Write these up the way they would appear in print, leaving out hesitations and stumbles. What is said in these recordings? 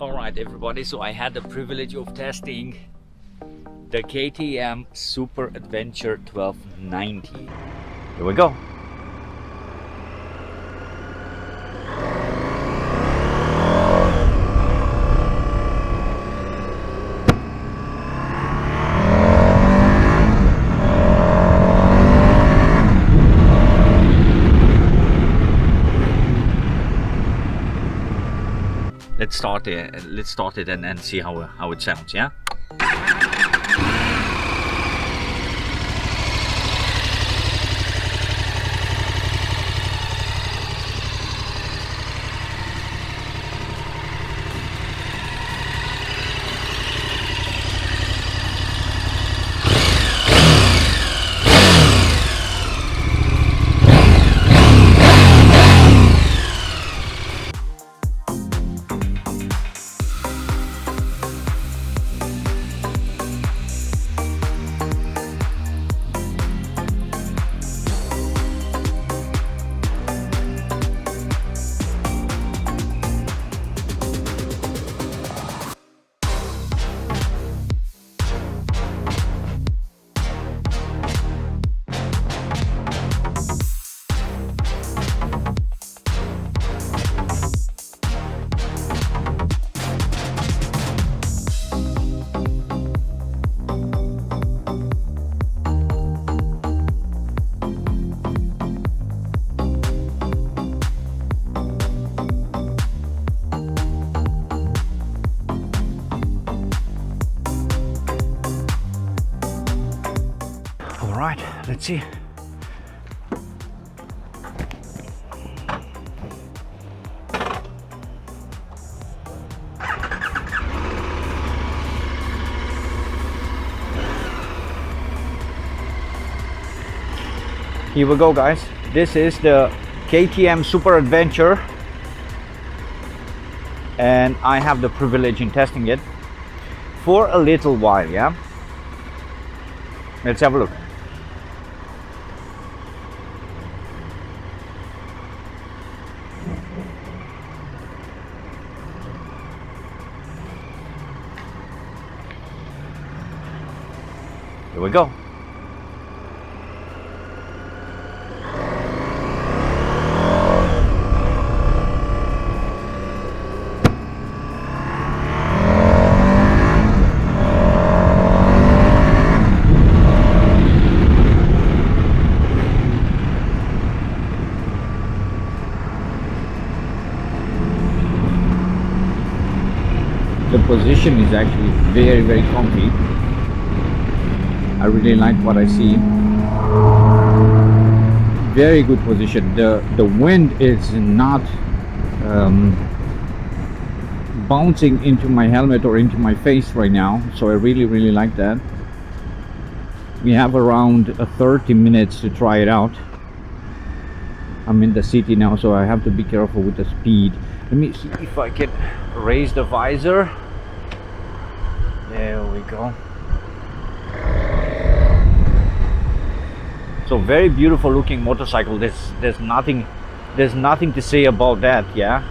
Alright everybody, so I had the privilege of testing the KTM Super Adventure 1290. Here we go. Let's start it and see how it sounds, yeah? Alright, let's see. Here we go, guys. This is the KTM Super Adventure, and I have the privilege in testing it for a little while, yeah? Let's have a look. Here we go. The position is actually very comfy. I really like what I see. Very good position. The wind is not bouncing into my helmet or into my face right now, so I really like that. We have around 30 minutes to try it out. I'm in the city now, so I have to be careful with the speed. Let me see if I can raise the visor. There we go. So very beautiful looking motorcycle. There's nothing to say about that, yeah.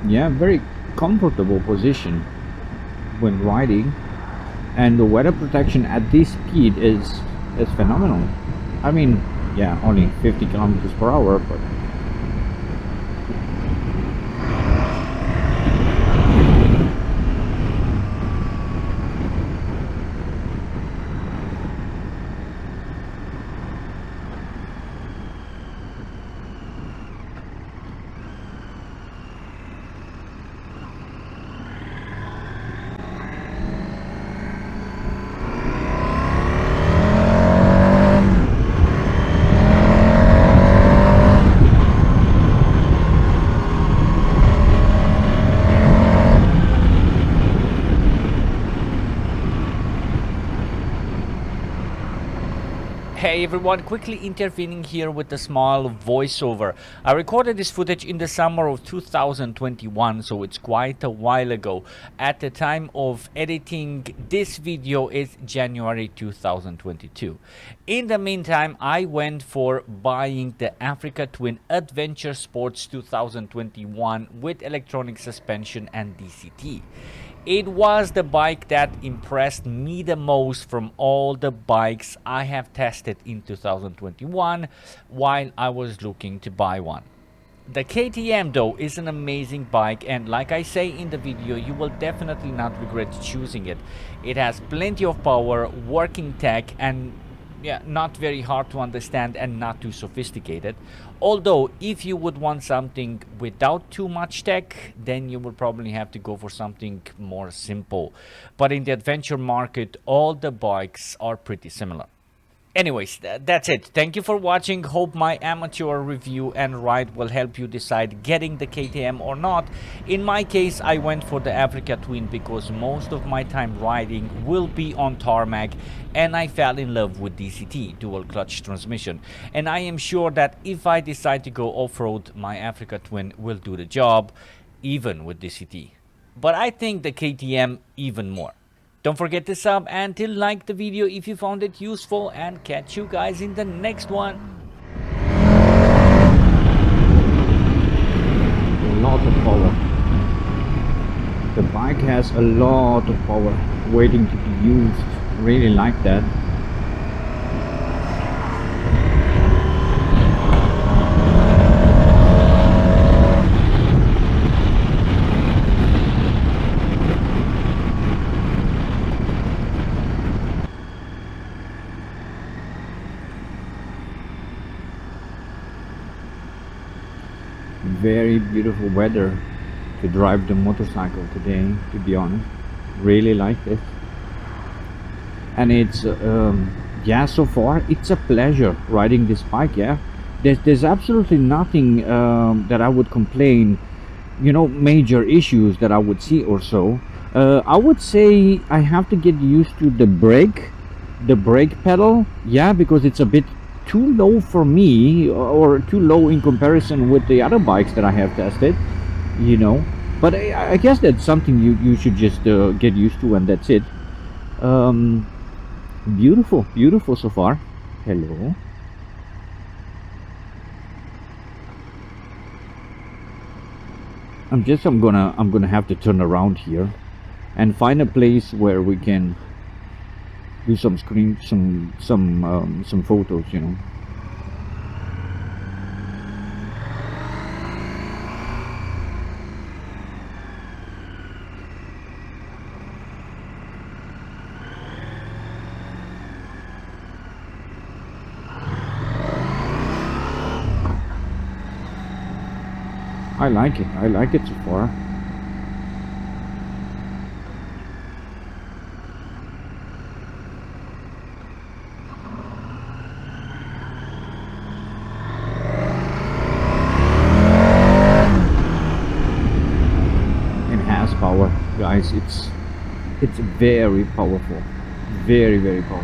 Yeah, very comfortable position when riding, and the weather protection at this speed is phenomenal. I mean, yeah, only 50 kilometers per hour, but Hey everyone, quickly intervening here with a small voiceover. I recorded this footage in the summer of 2021, so it's quite a while ago. At the time of editing this video is January 2022. In the meantime, I went for buying the Africa Twin Adventure Sports 2021 with electronic suspension and DCT. It was the bike that impressed me the most from all the bikes I have tested in 2021 while I was looking to buy one. The KTM though is an amazing bike, and like I say in the video, you will definitely not regret choosing it. It has plenty of power, working tech, and not very hard to understand and not too sophisticated. Although if you would want something without too much tech, then you will probably have to go for something more simple. But in the adventure market, all the bikes are pretty similar. Anyways, that's it. Thank you for watching. Hope my amateur review and ride will help you decide getting the KTM or not. In my case, I went for the Africa Twin because most of my time riding will be on tarmac, and I fell in love with DCT, dual clutch transmission. And I am sure that if I decide to go off-road, my Africa Twin will do the job, even with DCT. But I think the KTM even more. Don't forget to sub and to like the video if you found it useful, and catch you guys in the next one. A lot of power. The bike has a lot of power waiting to be used. Really like that. Very beautiful weather to drive the motorcycle today, to be honest. Really like it. And it's yeah, so far it's a pleasure riding this bike. Yeah, there's absolutely nothing that I would complain, you know, major issues that I would see or so. I would say I have to get used to the brake pedal, yeah, because it's a bit too low for me, or too low in comparison with the other bikes that I have tested, you know. But I guess that's something you should just get used to, and that's it. Beautiful so far. Hello. I'm gonna have to turn around here and find a place where we can do some photos, you know. I like it so far. Power, guys, it's very powerful, very powerful.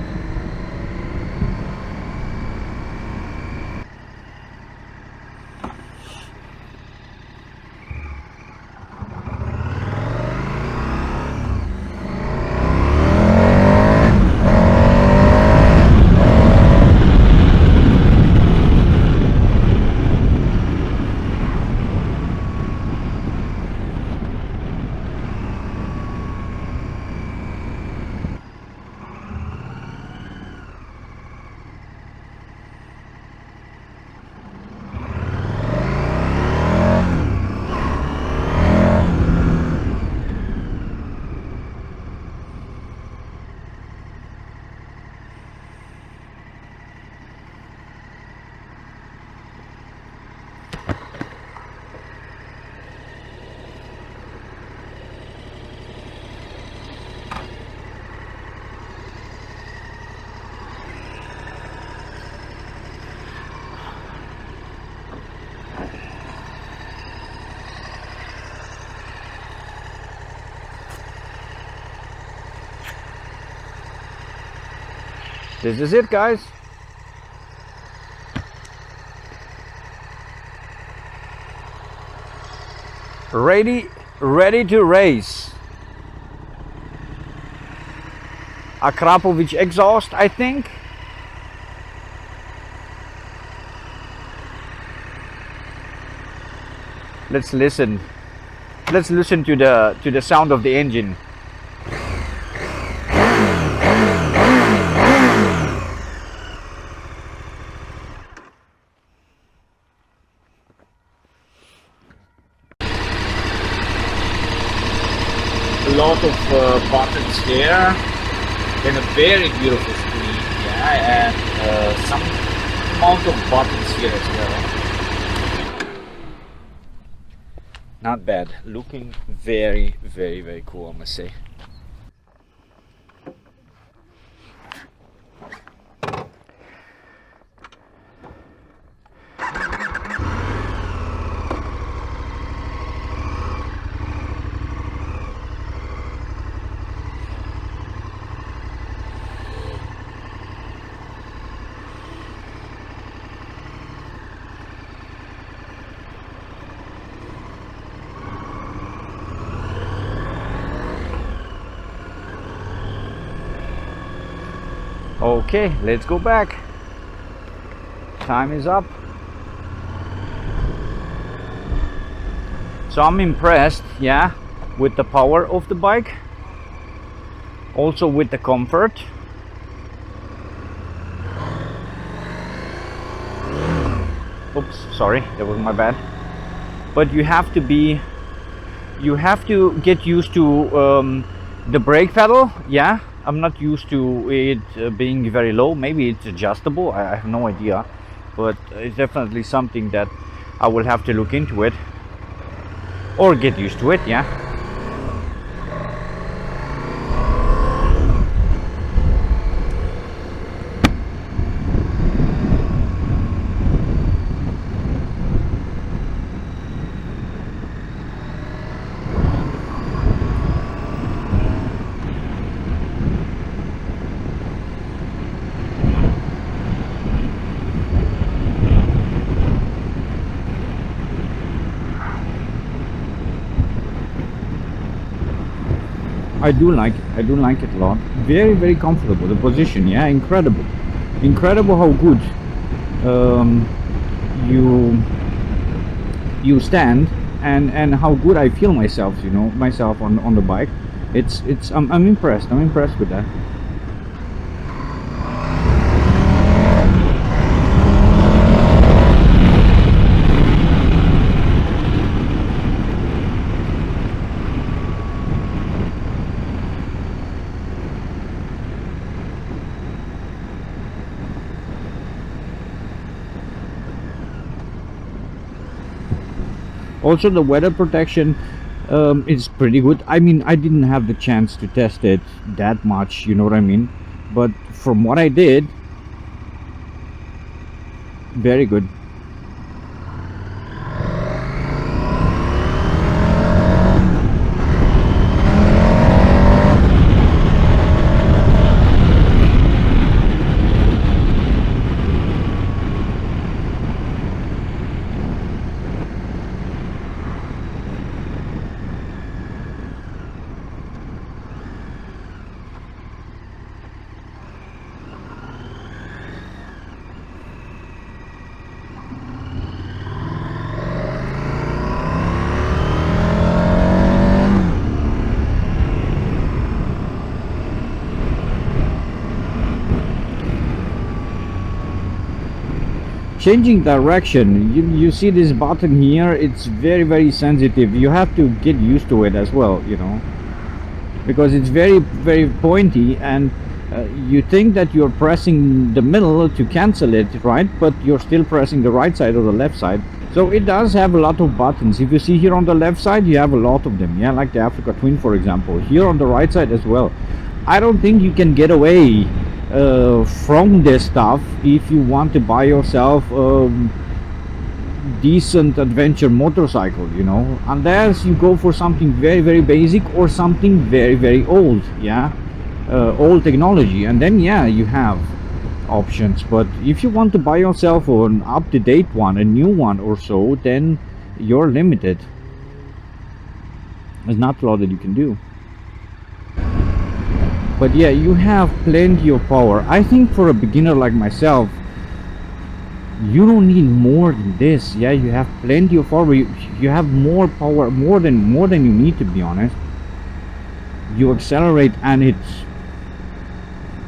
This is it, guys. ready to race. A Krapovic exhaust, I think. Let's listen to the sound of the engine. A lot of buttons here, and a very beautiful screen, yeah, and some amount of buttons here as well. Not bad, looking very, very, very cool, I must say. Okay, let's go back. Time is up. So I'm impressed, yeah, with the power of the bike, also with the comfort. Oops, sorry, that was my bad. But you have to get used to the brake pedal, yeah. I'm not used to it being very low. Maybe it's adjustable, I have no idea, but it's definitely something that I will have to look into it or get used to it, yeah. I do like it a lot. Very, very comfortable. The position, yeah, incredible how good you stand and how good I feel myself, you know, on the bike. I'm impressed with that. Also, the weather protection is pretty good. I mean, I didn't have the chance to test it that much, you know what I mean, but from what I did, very good. Changing direction, you see this button here, it's very, very sensitive. You have to get used to it as well, you know, because it's very, very pointy, and you think that you're pressing the middle to cancel it, right? But you're still pressing the right side or the left side. So it does have a lot of buttons. If you see here on the left side, you have a lot of them, yeah, like the Africa Twin, for example. Here on the right side as well. I don't think you can get away from this stuff if you want to buy yourself decent adventure motorcycle, you know, unless you go for something very, very basic or something very, very old, yeah, old technology, and then yeah, you have options. But if you want to buy yourself an up-to-date one, a new one or so, then you're limited. There's not a lot that you can do. But yeah, you have plenty of power. I think for a beginner like myself, you don't need more than this. Yeah, you have plenty of power. You have more power, more than you need, to be honest. You accelerate and it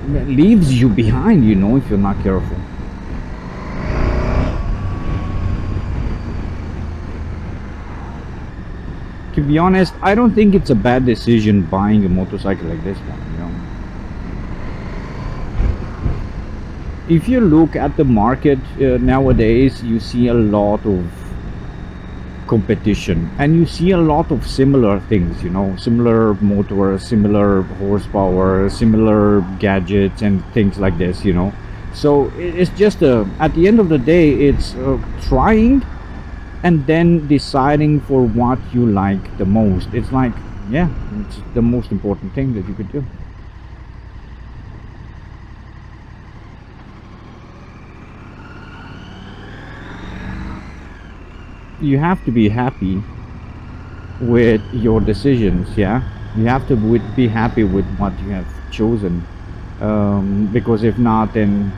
leaves you behind, you know, if you're not careful. To be honest, I don't think it's a bad decision buying a motorcycle like this one, you know. If you look at the market nowadays, you see a lot of competition and you see a lot of similar things, you know, similar motors, similar horsepower, similar gadgets and things like this, you know. So it's just at the end of the day, it's trying and then deciding for what you like the most. It's like, yeah, it's the most important thing that you could do. You have to be happy with your decisions. Yeah, you have to be happy with what you have chosen, because if not, then